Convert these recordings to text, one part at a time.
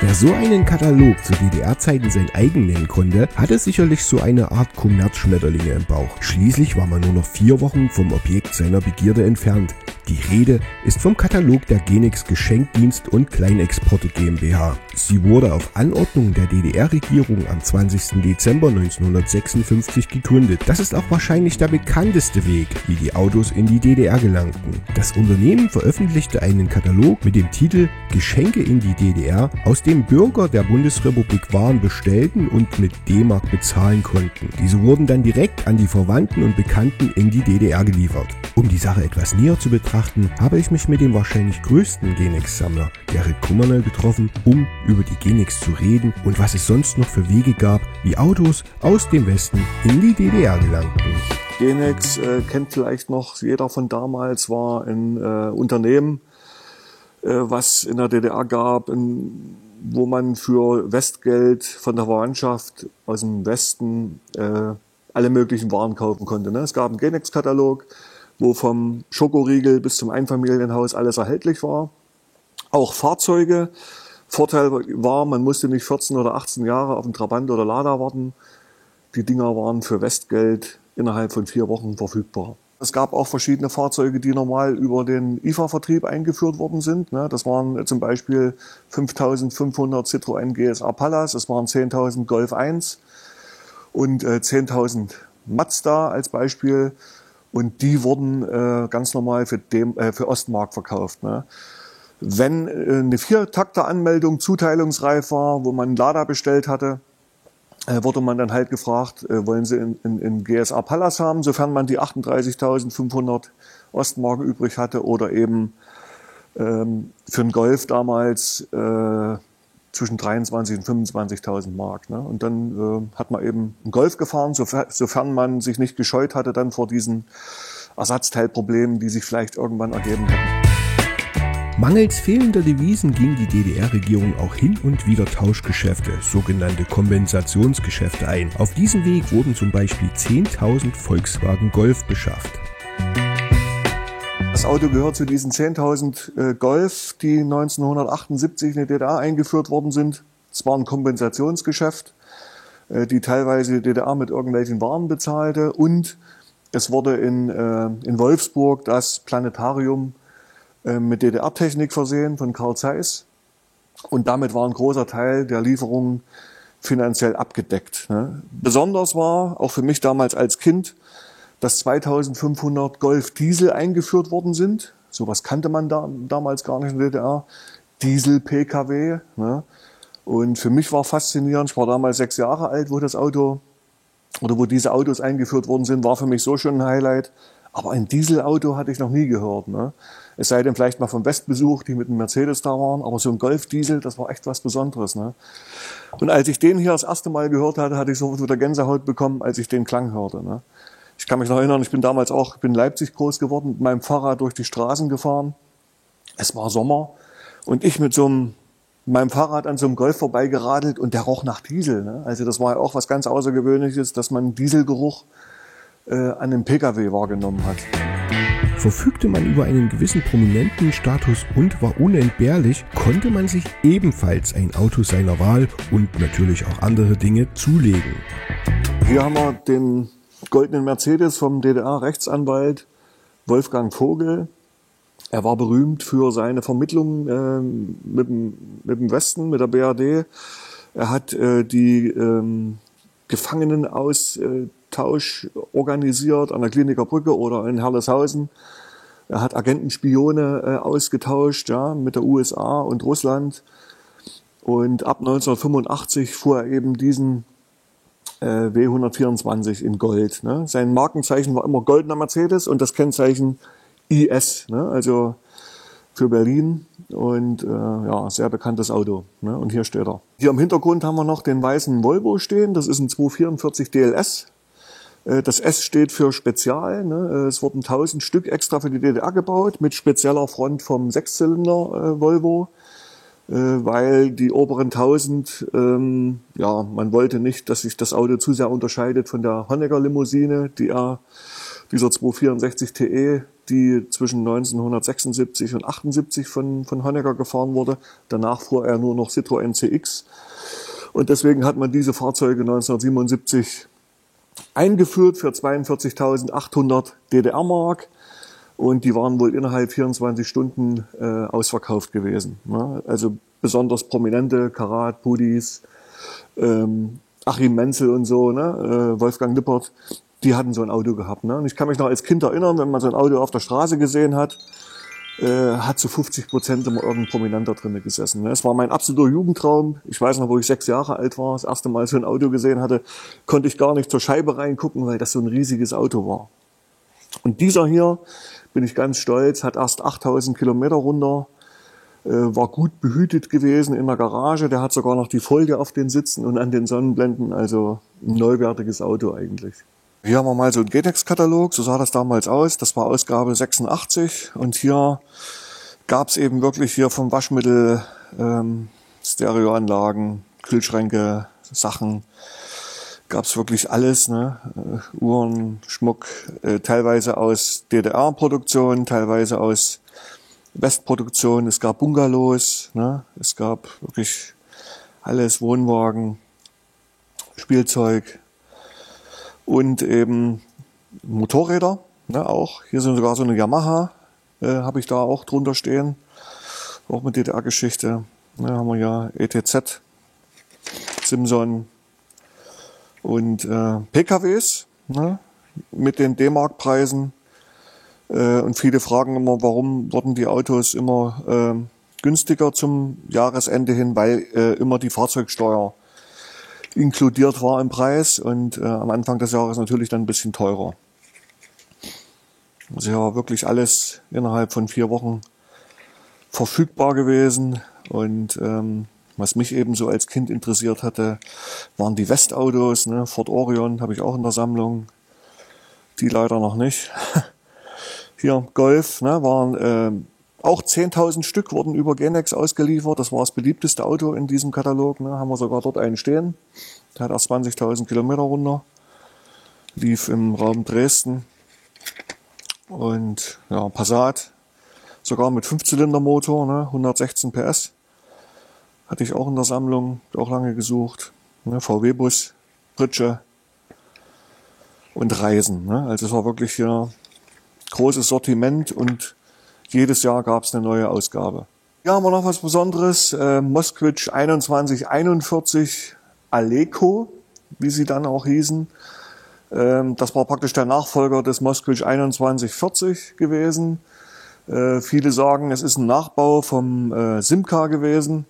Wer so einen Katalog zu DDR-Zeiten sein eigen nennen konnte, hatte sicherlich so eine Art Kommerzschmetterlinge im Bauch. Schließlich war man nur noch 4 Wochen vom Objekt seiner Begierde entfernt. Die Rede ist vom Katalog der Genex Geschenkdienst und Kleinexporte GmbH. Sie wurde auf Anordnung der DDR-Regierung am 20. Dezember 1956 gegründet. Das ist auch wahrscheinlich der bekannteste Weg, wie die Autos in die DDR gelangten. Das Unternehmen veröffentlichte einen Katalog mit dem Titel Geschenke in die DDR, aus dem Bürger der Bundesrepublik Waren bestellten und mit D-Mark bezahlen konnten. Diese wurden dann direkt an die Verwandten und Bekannten in die DDR geliefert. Um die Sache etwas näher zu betrachten, habe ich mich mit dem wahrscheinlich größten Genex-Sammler, Gerrit Kummerle, getroffen, um über die Genex zu reden und was es sonst noch für Wege gab, wie Autos aus dem Westen in die DDR gelangten. Genex kennt vielleicht noch jeder von damals, war ein Unternehmen, was in der DDR gab, wo man für Westgeld von der Verwandtschaft aus dem Westen alle möglichen Waren kaufen konnte. Es gab einen Genex-Katalog, wo vom Schokoriegel bis zum Einfamilienhaus alles erhältlich war. Auch Fahrzeuge. Vorteil war, man musste nicht 14 oder 18 Jahre auf einen Trabant oder Lada warten. Die Dinger waren für Westgeld innerhalb von 4 Wochen verfügbar. Es gab auch verschiedene Fahrzeuge, die normal über den IFA-Vertrieb eingeführt worden sind. Das waren zum Beispiel 5.500 Citroën GSA Pallas, es waren 10.000 Golf 1 und 10.000 Mazda als Beispiel. Und die wurden ganz normal für Ostmark verkauft. Wenn eine 4-Takter-Anmeldung zuteilungsreif war, wo man einen Lada bestellt hatte, wurde man dann halt gefragt, wollen Sie in GSA Pallas haben, sofern man die 38.500 Ostmark übrig hatte, oder eben für einen Golf damals zwischen 23.000 und 25.000 Mark. Und dann hat man eben einen Golf gefahren, sofern man sich nicht gescheut hatte dann vor diesen Ersatzteilproblemen, die sich vielleicht irgendwann ergeben hätten. Mangels fehlender Devisen ging die DDR-Regierung auch hin und wieder Tauschgeschäfte, sogenannte Kompensationsgeschäfte ein. Auf diesem Weg wurden zum Beispiel 10.000 Volkswagen Golf beschafft. Das Auto gehört zu diesen 10.000 Golf, die 1978 in der DDR eingeführt worden sind. Es war ein Kompensationsgeschäft, die teilweise die DDR mit irgendwelchen Waren bezahlte. Und es wurde in Wolfsburg das Planetarium mit DDR-Technik versehen von Carl Zeiss. Und damit war ein großer Teil der Lieferungen finanziell abgedeckt. Besonders war, auch für mich damals als Kind, dass 2.500 Golf Diesel eingeführt worden sind. Sowas kannte man damals gar nicht in der DDR. Diesel-Pkw. Und für mich war faszinierend, ich war damals 6 Jahre alt, wo diese Autos eingeführt worden sind, war für mich so schon ein Highlight. Aber ein Dieselauto hatte ich noch nie gehört. Es sei denn vielleicht mal vom Westbesuch, die mit einem Mercedes da waren, aber so ein Golf-Diesel, das war echt was Besonderes. Und als ich den hier das erste Mal gehört hatte, hatte ich sofort wieder Gänsehaut bekommen, als ich den Klang hörte. Ich kann mich noch erinnern, ich bin in Leipzig groß geworden, mit meinem Fahrrad durch die Straßen gefahren. Es war Sommer und ich mit meinem Fahrrad an so einem Golf vorbeigeradelt und der roch nach Diesel. Also das war ja auch was ganz Außergewöhnliches, dass man Dieselgeruch an einem Pkw wahrgenommen hat. Verfügte man über einen gewissen prominenten Status und war unentbehrlich, konnte man sich ebenfalls ein Auto seiner Wahl und natürlich auch andere Dinge zulegen. Hier haben wir den goldenen Mercedes vom DDR-Rechtsanwalt Wolfgang Vogel. Er war berühmt für seine Vermittlung mit dem Westen, mit der BRD. Er hat die Gefangenenaustausch organisiert an der Kliniker Brücke oder in Herleshausen. Er hat Agentenspione ausgetauscht, mit der USA und Russland. Und ab 1985 fuhr er eben diesen W124 in Gold. Sein Markenzeichen war immer goldener Mercedes und das Kennzeichen IS, also für Berlin. Und sehr bekanntes Auto. Und hier steht er. Hier im Hintergrund haben wir noch den weißen Volvo stehen. Das ist ein 244 DLS. Das S steht für Spezial. Es wurden 1000 Stück extra für die DDR gebaut mit spezieller Front vom 6-Zylinder Volvo. Weil die oberen 1000, man wollte nicht, dass sich das Auto zu sehr unterscheidet von der Honecker Limousine, die er dieser 264 TE, die zwischen 1976 und 78 von Honecker gefahren wurde. Danach fuhr er nur noch Citroën CX. Und deswegen hat man diese Fahrzeuge 1977 eingeführt für 42.800 DDR-Mark. Und die waren wohl innerhalb 24 Stunden ausverkauft gewesen. Ne? Also besonders prominente, Karat, Pudis, Achim Menzel und so, ne? Wolfgang Lippert, die hatten so ein Auto gehabt. Ne? Und ich kann mich noch als Kind erinnern, wenn man so ein Auto auf der Straße gesehen hat, hat zu 50% immer irgendein Prominenter drin gesessen. Ne? Es war mein absoluter Jugendtraum. Ich weiß noch, wo ich 6 Jahre alt war, das erste Mal so ein Auto gesehen hatte, konnte ich gar nicht zur Scheibe reingucken, weil das so ein riesiges Auto war. Und dieser hier, bin ich ganz stolz, hat erst 8000 Kilometer runter, war gut behütet gewesen in der Garage. Der hat sogar noch die Folie auf den Sitzen und an den Sonnenblenden, also ein neuwertiges Auto eigentlich. Hier haben wir mal so einen Getex-Katalog, so sah das damals aus. Das war Ausgabe 86 und hier gab es eben wirklich hier vom Waschmittel, Stereoanlagen, Kühlschränke, Sachen, gab es wirklich alles, ne? Uhren, Schmuck, teilweise aus DDR-Produktion, teilweise aus Westproduktion. Es gab Bungalows, ne? Es gab wirklich alles, Wohnwagen, Spielzeug und eben Motorräder, ne? Auch hier sind sogar so eine Yamaha, habe ich da auch drunter stehen, auch mit DDR-Geschichte. Ne? Haben wir ja ETZ, Simson. Und PKWs, ne, mit den D-Mark-Preisen. Und viele fragen immer, warum wurden die Autos immer günstiger zum Jahresende hin, weil immer die Fahrzeugsteuer inkludiert war im Preis und am Anfang des Jahres natürlich dann ein bisschen teurer. Also ja, wirklich alles innerhalb von 4 Wochen verfügbar gewesen und was mich eben so als Kind interessiert hatte, waren die Westautos, ne? Ford Orion habe ich auch in der Sammlung, die leider noch nicht. Hier Golf, ne? Waren auch 10.000 Stück, wurden über Genex ausgeliefert. Das war das beliebteste Auto in diesem Katalog. Ne? Haben wir sogar dort einen stehen. Der hat erst 20.000 Kilometer runter, lief im Raum Dresden. Und ja, Passat, sogar mit 5-Zylinder-Motor, ne? 116 PS. Hatte ich auch in der Sammlung, auch lange gesucht. Ne, VW-Bus, Pritsche und Reisen. Ne? Also es war wirklich hier großes Sortiment und jedes Jahr gab es eine neue Ausgabe. Hier haben wir noch was Besonderes. Moskvich 2141 Aleco, wie sie dann auch hießen. Das war praktisch der Nachfolger des Moskvich 2140 gewesen. Viele sagen, es ist ein Nachbau vom Simca gewesen.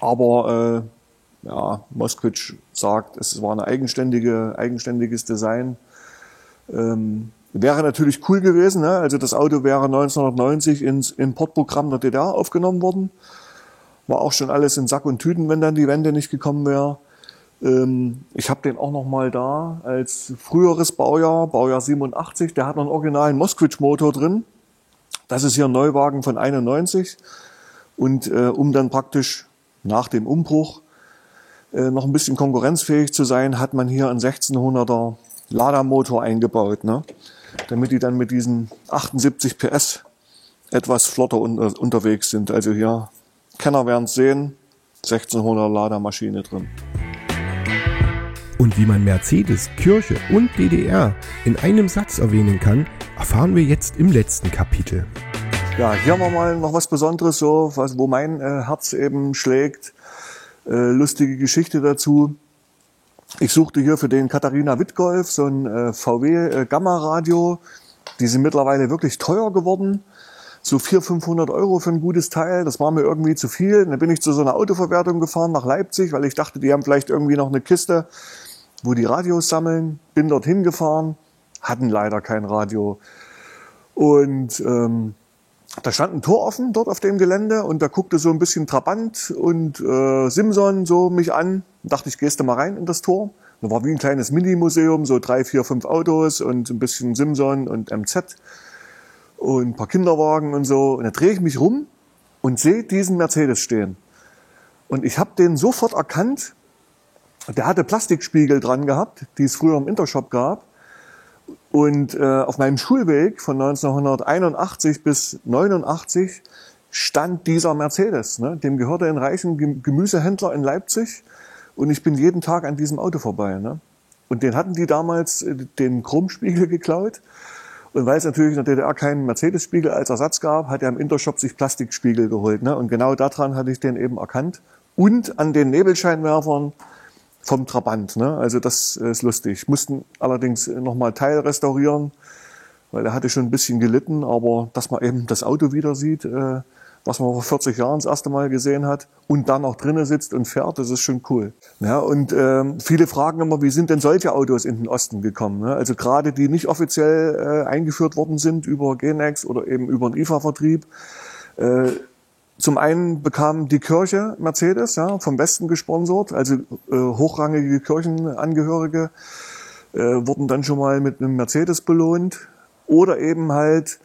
Aber ja, Moskvich sagt, es war ein eigenständiges Design. Wäre natürlich cool gewesen, ne? Also das Auto wäre 1990 ins Importprogramm der DDR aufgenommen worden. War auch schon alles in Sack und Tüten, wenn dann die Wende nicht gekommen wäre. Ich habe den auch noch mal da als früheres Baujahr 87. Der hat noch einen originalen Moskvich-Motor drin. Das ist hier ein Neuwagen von 91. Und um dann praktisch nach dem Umbruch noch ein bisschen konkurrenzfähig zu sein, hat man hier einen 1600er Lada-Motor eingebaut, ne? Damit die dann mit diesen 78 PS etwas flotter unterwegs sind. Also hier, Kenner werden es sehen, 1600er Lada-Maschine drin. Und wie man Mercedes, Kirche und DDR in einem Satz erwähnen kann, erfahren wir jetzt im letzten Kapitel. Ja, hier haben wir mal noch was Besonderes, so, wo mein Herz eben schlägt. Lustige Geschichte dazu. Ich suchte hier für den Katharina Witt-Golf so ein VW Gamma-Radio. Die sind mittlerweile wirklich teuer geworden. So 400-500 Euro für ein gutes Teil. Das war mir irgendwie zu viel. Dann bin ich zu so einer Autoverwertung gefahren nach Leipzig, weil ich dachte, die haben vielleicht irgendwie noch eine Kiste, wo die Radios sammeln. Bin dorthin gefahren, hatten leider kein Radio. Und da stand ein Tor offen dort auf dem Gelände und da guckte so ein bisschen Trabant und Simson so mich an. Dachte ich, gehst du mal rein in das Tor. Da war wie ein kleines Mini-Museum, so 3, 4, 5 Autos und ein bisschen Simson und MZ und ein paar Kinderwagen und so. Und da drehe ich mich rum und sehe diesen Mercedes stehen. Und ich habe den sofort erkannt. Der hatte Plastikspiegel dran gehabt, die es früher im Intershop gab. Und auf meinem Schulweg von 1981 bis 89 stand dieser Mercedes. Ne? Dem gehörte ein reichen Gemüsehändler in Leipzig und ich bin jeden Tag an diesem Auto vorbei. Ne? Und den hatten die damals den Chromspiegel geklaut. Und weil es natürlich in der DDR keinen Mercedes-Spiegel als Ersatz gab, hat er im Intershop sich Plastikspiegel geholt. Ne? Und genau daran hatte ich den eben erkannt. Und an den Nebelscheinwerfern vom Trabant. Ne? Also das ist lustig. Mussten allerdings nochmal teilrestaurieren, weil er hatte schon ein bisschen gelitten. Aber dass man eben das Auto wieder sieht, was man vor 40 Jahren das erste Mal gesehen hat und dann noch drinnen sitzt und fährt, das ist schon cool. Ja, und viele fragen immer, wie sind denn solche Autos in den Osten gekommen? Ne? Also gerade die nicht offiziell eingeführt worden sind über Genex oder eben über den IFA-Vertrieb. Zum einen bekam die Kirche Mercedes, ja, vom Westen gesponsert, also hochrangige Kirchenangehörige wurden dann schon mal mit einem Mercedes belohnt. Oder eben halt,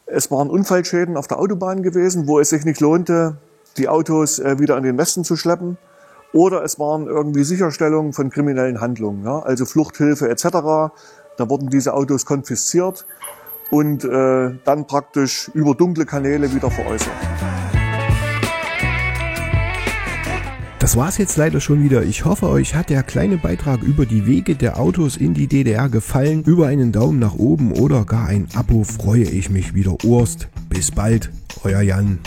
es waren Unfallschäden auf der Autobahn gewesen, wo es sich nicht lohnte, die Autos wieder in den Westen zu schleppen. Oder es waren irgendwie Sicherstellungen von kriminellen Handlungen, ja, also Fluchthilfe etc. Da wurden diese Autos konfisziert und dann praktisch über dunkle Kanäle wieder veräußert. Das war's jetzt leider schon wieder. Ich hoffe, euch hat der kleine Beitrag über die Wege der Autos in die DDR gefallen. Über einen Daumen nach oben oder gar ein Abo freue ich mich wieder. Urst. Bis bald, euer Jan.